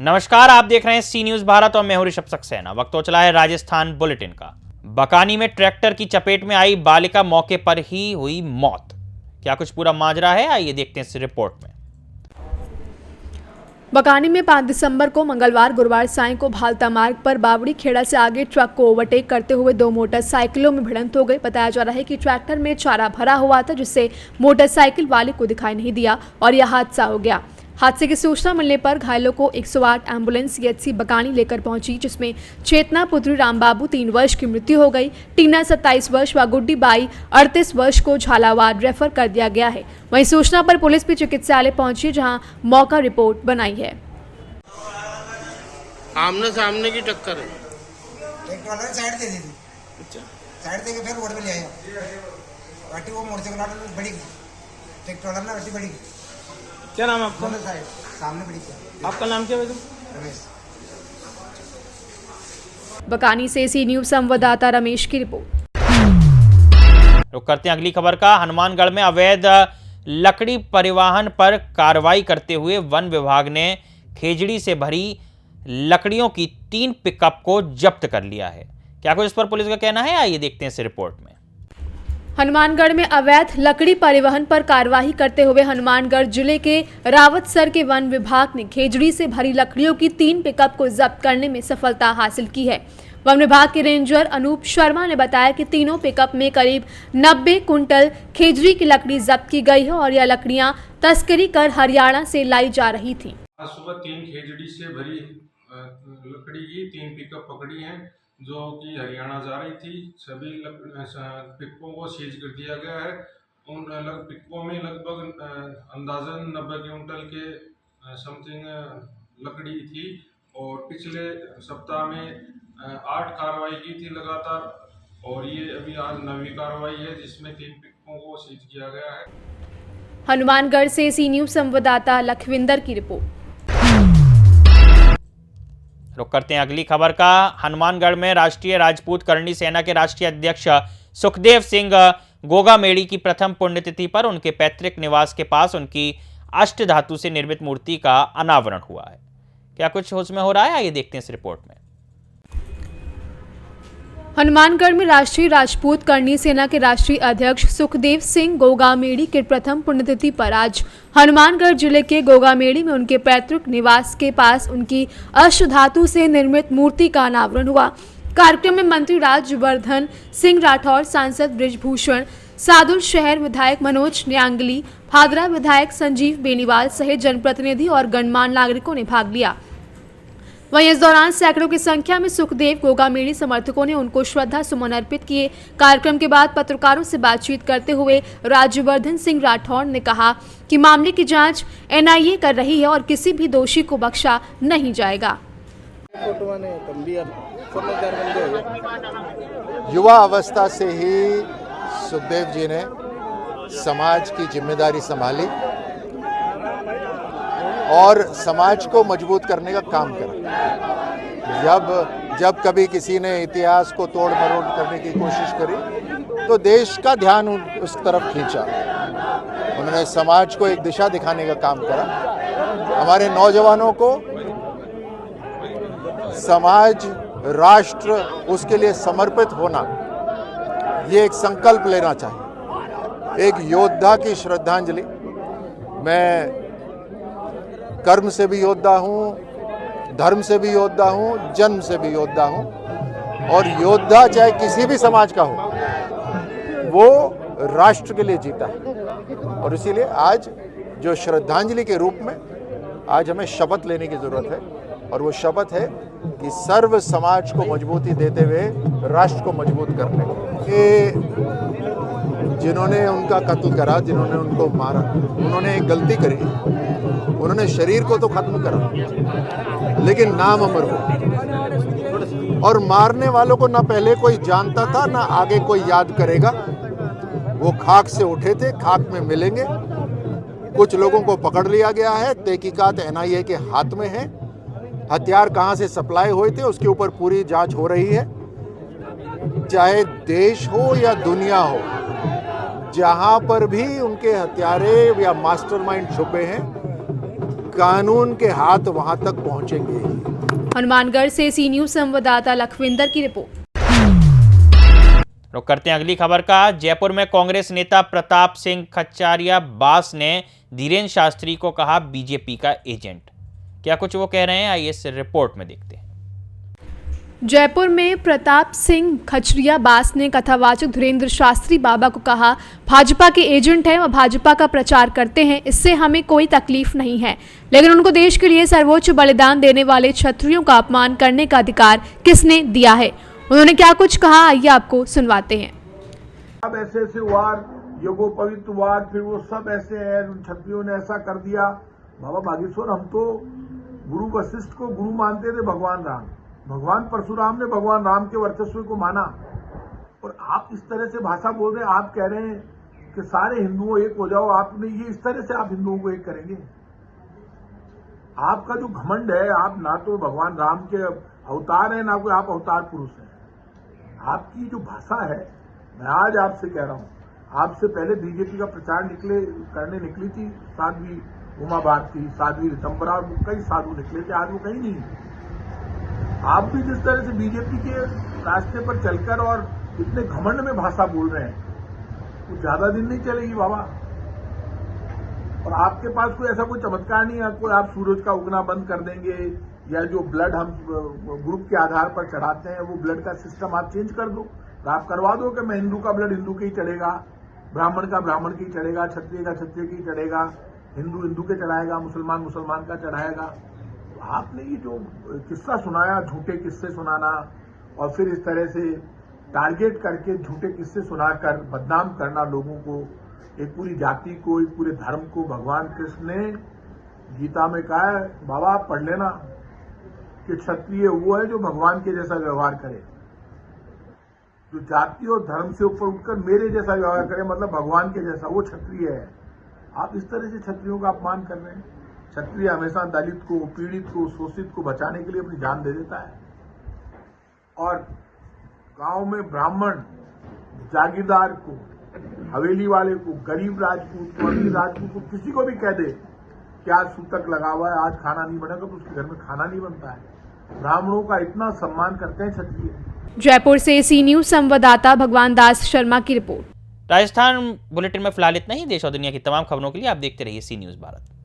नमस्कार, आप देख रहे हैं सी न्यूज भारत और मैं हूं ऋषभ सक्सेना। वक्त हो चला है राजस्थान बुलेटिन का। बकानी में ट्रैक्टर की चपेट में आई बालिका मौके पर ही हुई मौत। क्या कुछ पूरा माजरा है, आइए देखते हैं इस रिपोर्ट में। बकानी में 5 दिसंबर को मंगलवार गुरुवार सायं को भालता मार्ग पर बावड़ी खेड़ा से आगे ट्रक को ओवरटेक करते हुए 2 मोटरसाइकिलों में भिड़ंत हो गई। बताया जा रहा है कि ट्रैक्टर में चारा भरा हुआ था, जिससे मोटरसाइकिल वाले को दिखाई नहीं दिया और यह हादसा हो गया। हादसे की सूचना मिलने पर घायलों को 108 एम्बुलेंस सीएचसी बकानी लेकर पहुंची, जिसमें चेतना पुत्री रामबाबू 3 वर्ष की मृत्यु हो गई। टीना 27 वर्ष व गुड्डी बाई 38 वर्ष को झालावाड़ रेफर कर दिया गया है। वहीं सूचना पर पुलिस भी चिकित्सालय पहुंची, जहां मौका रिपोर्ट बनाई है। आमने सामने की टक्कर है। एक ट्रॉलर साइड दे दी थी। अच्छा, साइड दे के फिर रोड पे ले आया। वाटी वो मोटरसाइकिल वाला बड़ी एक ट्रॉलर ना वाटी बड़ी। क्या नाम है आपका? सामने बड़ी क्या? आपका नाम क्या है? रमेश। बकानी से सी न्यूज संवाददाता रमेश की रिपोर्ट। रुक करते हैं अगली खबर का। हनुमानगढ़ में अवैध लकड़ी परिवहन पर कार्रवाई करते हुए वन विभाग ने खेजड़ी से भरी लकड़ियों की 3 पिकअप को जब्त कर लिया है। क्या कुछ इस पर पुलिस का कहना है, आइए देखते हैं इस रिपोर्ट में। हनुमानगढ़ में अवैध लकड़ी परिवहन पर कार्रवाई करते हुए हनुमानगढ़ जिले के रावतसर के वन विभाग ने खेजड़ी से भरी लकड़ियों की 3 पिकअप को जब्त करने में सफलता हासिल की है। वन विभाग के रेंजर अनूप शर्मा ने बताया कि तीनों पिकअप में करीब 90 कुंटल खेजड़ी की लकड़ी जब्त की गई है और यह लकड़ियां तस्करी कर हरियाणा से लाई जा रही थी। आज सुबह 3 खेजड़ी से भरी लकड़ी की 3 पिकअप पकड़ी हैं, जो कि हरियाणा जा रही थी। सभी पिकअपों को सीज कर दिया गया है। उन पिकअपों में लगभग अंदाजन 90 क्विंटल के समथिंग लकड़ी थी और पिछले सप्ताह में 8 कार्रवाई की थी लगातार, और ये अभी आज 9वीं कार्रवाई है, जिसमें 3 पिकअपों को सीज किया गया है। हनुमानगढ़ से सी न्यूज संवाददाता लखविंदर की रिपोर्ट। रुक करते हैं अगली खबर का। हनुमानगढ़ में राष्ट्रीय राजपूत करणी सेना के राष्ट्रीय अध्यक्ष सुखदेव सिंह गोगामेड़ी की प्रथम पुण्यतिथि पर उनके पैतृक निवास के पास उनकी अष्टधातु से निर्मित मूर्ति का अनावरण हुआ है। क्या कुछ उसमें हो रहा है, आइए देखते हैं इस रिपोर्ट में। हनुमानगढ़ में राष्ट्रीय राजपूत करणी सेना के राष्ट्रीय अध्यक्ष सुखदेव सिंह गोगामेड़ी के प्रथम पुण्यतिथि पर आज हनुमानगढ़ जिले के गोगामेड़ी में उनके पैतृक निवास के पास उनकी अष्टधातु से निर्मित मूर्ति का अनावरण हुआ। कार्यक्रम में मंत्री राज्यवर्धन सिंह राठौर, सांसद बृजभूषण, सादुल शहर विधायक मनोज न्यांगली, भादरा विधायक संजीव बेनीवाल सहित जनप्रतिनिधि और गणमान्य नागरिकों ने भाग लिया। वहीं इस दौरान सैकड़ों की संख्या में सुखदेव गोगामेड़ी समर्थकों ने उनको श्रद्धा सुमन अर्पित किए। कार्यक्रम के बाद पत्रकारों से बातचीत करते हुए राज्यवर्धन सिंह राठौर ने कहा कि मामले की जांच एनआईए कर रही है और किसी भी दोषी को बख्शा नहीं जाएगा। युवा अवस्था से ही सुखदेव जी ने समाज की जिम्मेदारी संभाली और समाज को मजबूत करने का काम करा। जब कभी किसी ने इतिहास को तोड़ मरोड़ करने की कोशिश करी तो देश का ध्यान उस तरफ खींचा। उन्होंने समाज को एक दिशा दिखाने का काम करा। हमारे नौजवानों को समाज, राष्ट्र, उसके लिए समर्पित होना, ये एक संकल्प लेना चाहिए। एक योद्धा की श्रद्धांजलि। मैं कर्म से भी योद्धा हूँ, धर्म से भी योद्धा हूँ, जन्म से भी योद्धा हूँ, और योद्धा चाहे किसी भी समाज का हो, वो राष्ट्र के लिए जीता है। और इसीलिए आज जो श्रद्धांजलि के रूप में आज हमें शपथ लेने की जरूरत है, और वो शपथ है कि सर्व समाज को मजबूती देते हुए राष्ट्र को मजबूत करने के। जिन्होंने उनका कत्ल करा, जिन्होंने उनको मारा, उन्होंने एक गलती करी। उन्होंने शरीर को तो खत्म करा, लेकिन नाम अमर हो। और मारने वालों को ना पहले कोई जानता था, ना आगे कोई याद करेगा। वो खाक से उठे थे, खाक में मिलेंगे। कुछ लोगों को पकड़ लिया गया है, तहकीकात एनआईए के हाथ में है। हथियार कहां से सप्लाई हुए थे उसके ऊपर पूरी जांच हो रही है। चाहे देश हो या दुनिया हो, जहां पर भी उनके हत्यारे या मास्टरमाइंड छुपे हैं, कानून के हाथ वहां तक पहुंचेंगे ही। हनुमानगढ़ से सी न्यूज संवाददाता लखविंदर की रिपोर्ट। रुक करते हैं अगली खबर का। जयपुर में कांग्रेस नेता प्रताप सिंह खच्चरिया बास ने धीरेन्द्र शास्त्री को कहा बीजेपी का एजेंट। क्या कुछ वो कह रहे हैं, आइए इस रिपोर्ट में देखते हैं। जयपुर में प्रताप सिंह खच्चरिया बास ने कथावाचक धीरेन्द्र शास्त्री बाबा को कहा भाजपा के एजेंट हैं, वह भाजपा का प्रचार करते हैं, इससे हमें कोई तकलीफ नहीं है, लेकिन उनको देश के लिए सर्वोच्च बलिदान देने वाले क्षत्रियों का अपमान करने का अधिकार किसने दिया है। उन्होंने क्या कुछ कहा, आइए आपको सुनवाते हैं। अब ऐसे ऐसे वार, यज्ञोपवीत वार, फिर वो सब ऐसे है, क्षत्रियों ने ऐसा कर दिया। बाबा बागेश्वर, हम तो गुरु वशिष्ठ को गुरु मानते थे, भगवान राम, भगवान परशुराम ने भगवान राम के वर्चस्व को माना, और आप इस तरह से भाषा बोल रहे हैं। आप कह रहे हैं कि सारे हिंदुओं एक हो जाओ, आपने ये इस तरह से आप हिंदुओं को एक करेंगे? आपका जो घमंड है, आप ना तो भगवान राम के अवतार हैं, ना कोई आप अवतार पुरुष हैं। आपकी जो भाषा है, मैं आज आपसे कह रहा हूं, आपसे पहले बीजेपी का प्रचार करने निकली थी साध्वी उमा भारती, साध्वी रितंबरा, और कई साधु निकले थे, आज वो कहीं नहीं है। आप भी जिस तरह से बीजेपी के रास्ते पर चलकर और इतने घमंड में भाषा बोल रहे हैं, वो ज्यादा दिन नहीं चलेगी बाबा। और आपके पास कोई ऐसा कोई चमत्कार नहीं है, कोई आप सूरज का उगना बंद कर देंगे, या जो ब्लड हम ग्रुप के आधार पर चढ़ाते हैं वो ब्लड का सिस्टम आप चेंज कर दो, तो आप करवा दो कि मैं हिंदू का ब्लड हिंदू के ही चढ़ेगा, ब्राह्मण का ब्राह्मण के ही चढ़ेगा, क्षत्रिय का क्षत्रिय के ही चढ़ेगा, हिंदू हिंदू के चढ़ाएगा, मुसलमान मुसलमान का चढ़ाएगा। तो आपने ये जो किस्सा सुनाया, झूठे किस्से सुनाना, और फिर इस तरह से टारगेट करके झूठे किस्से सुनाकर बदनाम करना लोगों को, एक पूरी जाति को, एक पूरे धर्म को। भगवान कृष्ण ने गीता में कहा है, बाबा आप पढ़ लेना, कि क्षत्रिय वो है जो भगवान के जैसा व्यवहार करे, जो जाति और धर्म से ऊपर उठकर मेरे जैसा व्यवहार करे, मतलब भगवान के जैसा, वो क्षत्रिय है। आप इस तरह से क्षत्रियों का अपमान कर रहे हैं। क्षत्रिय हमेशा दलित को, पीड़ित को, शोषित को बचाने के लिए अपनी जान दे देता है, और गांव में ब्राह्मण, जागीरदार को, हवेली वाले को, गरीब राजपूत को, अमीर राजपूत को, किसी को भी कह दे कि आज सूतक लगा हुआ है, आज खाना नहीं बनेगा, तो उसके घर में खाना नहीं बनता है। ब्राह्मणों का इतना सम्मान करते हैं क्षत्रिय। जयपुर से सी न्यूज संवाददाता भगवान दास शर्मा की रिपोर्ट। राजस्थान बुलेटिन में फिलहाल इतना ही। देश और दुनिया की तमाम खबरों के लिए आप देखते रहिए सी न्यूज़ भारत।